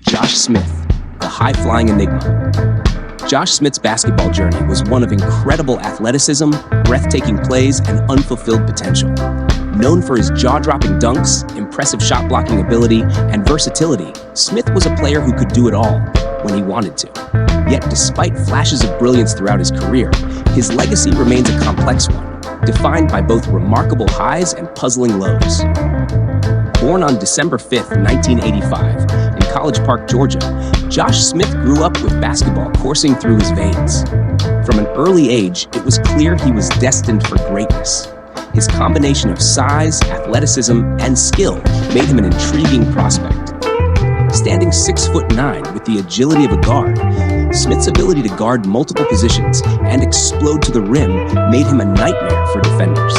Josh Smith, the high-flying enigma. Josh Smith's basketball journey was one of incredible athleticism, breathtaking plays, and unfulfilled potential. Known for his jaw-dropping dunks, impressive shot-blocking ability, and versatility, Smith was a player who could do it all when he wanted to. Yet, despite flashes of brilliance throughout his career, his legacy remains a complex one, defined by both remarkable highs and puzzling lows. Born on December 5, 1985, in College Park, Georgia, Josh Smith grew up with basketball coursing through his veins. From an early age, it was clear he was destined for greatness. His combination of size, athleticism, and skill made him an intriguing prospect. Standing 6'9" with the agility of a guard, Smith's ability to guard multiple positions and explode to the rim made him a nightmare for defenders.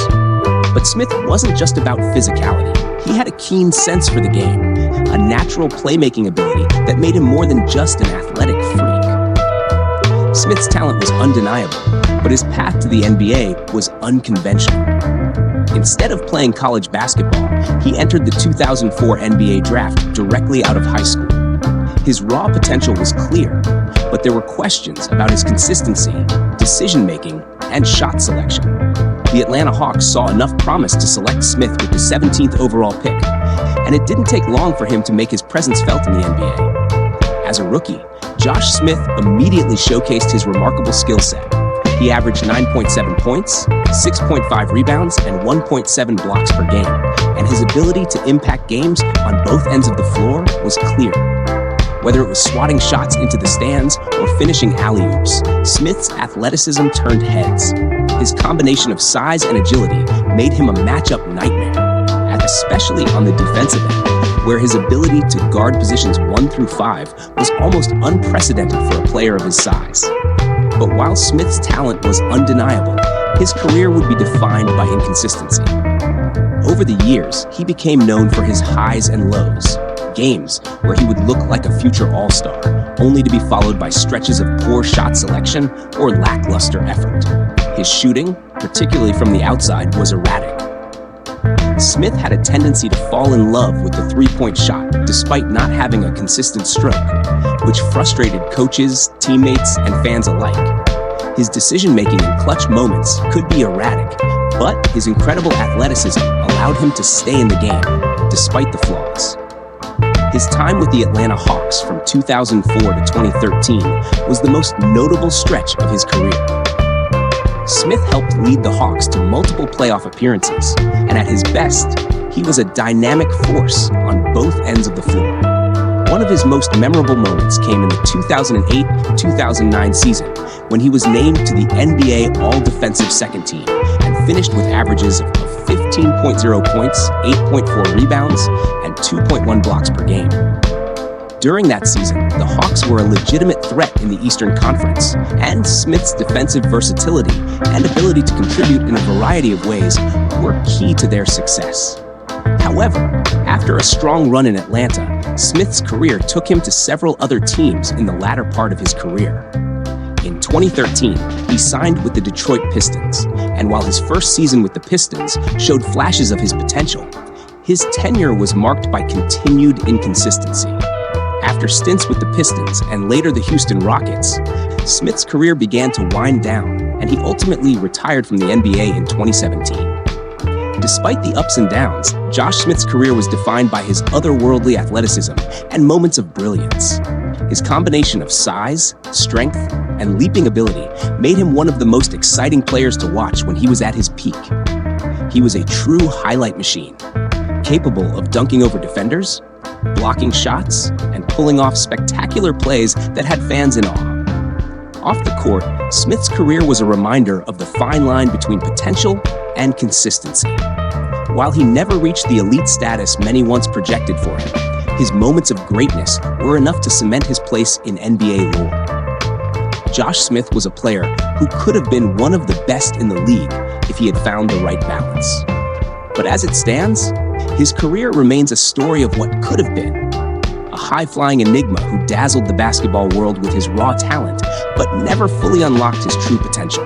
But Smith wasn't just about physicality. He had a keen sense for the game, a natural playmaking ability that made him more than just an athletic freak. Smith's talent was undeniable, but his path to the NBA was unconventional. Instead of playing college basketball, he entered the 2004 NBA draft directly out of high school. His raw potential was clear, but there were questions about his consistency, decision-making, and shot selection. The Atlanta Hawks saw enough promise to select Smith with the 17th overall pick, and it didn't take long for him to make his presence felt in the NBA. As a rookie, Josh Smith immediately showcased his remarkable skill set. He averaged 9.7 points, 6.5 rebounds, and 1.7 blocks per game, and his ability to impact games on both ends of the floor was clear. Whether it was swatting shots into the stands or finishing alley-oops, Smith's athleticism turned heads. His combination of size and agility made him a matchup nightmare, especially on the defensive end, where his ability to guard positions 1 through 5 was almost unprecedented for a player of his size. But while Smith's talent was undeniable, his career would be defined by inconsistency. Over the years, he became known for his highs and lows, games where he would look like a future all-star, only to be followed by stretches of poor shot selection or lackluster effort. His shooting, particularly from the outside, was erratic. Smith had a tendency to fall in love with the three-point shot, despite not having a consistent stroke, which frustrated coaches, teammates, and fans alike. His decision-making in clutch moments could be erratic, but his incredible athleticism allowed him to stay in the game, despite the flaws. His time with the Atlanta Hawks from 2004 to 2013 was the most notable stretch of his career. Smith helped lead the Hawks to multiple playoff appearances, and at his best, he was a dynamic force on both ends of the floor. One of his most memorable moments came in the 2008-2009 season, when he was named to the NBA All-Defensive Second Team and finished with averages of 15.0 points, 8.4 rebounds, and 2.1 blocks per game. During that season, the Hawks were a legitimate threat in the Eastern Conference, and Smith's defensive versatility and ability to contribute in a variety of ways were key to their success. However, after a strong run in Atlanta, Smith's career took him to several other teams in the latter part of his career. In 2013, he signed with the Detroit Pistons, and while his first season with the Pistons showed flashes of his potential, his tenure was marked by continued inconsistency. After stints with the Pistons and later the Houston Rockets, Smith's career began to wind down, and he ultimately retired from the NBA in 2017. Despite the ups and downs, Josh Smith's career was defined by his otherworldly athleticism and moments of brilliance. His combination of size, strength, and leaping ability made him one of the most exciting players to watch when he was at his peak. He was a true highlight machine, capable of dunking over defenders, blocking shots, and pulling off spectacular plays that had fans in awe. Off the court, Smith's career was a reminder of the fine line between potential and consistency. While he never reached the elite status many once projected for him, his moments of greatness were enough to cement his place in NBA lore. Josh Smith was a player who could have been one of the best in the league if he had found the right balance. But as it stands, his career remains a story of what could have been. A high-flying enigma who dazzled the basketball world with his raw talent, but never fully unlocked his true potential.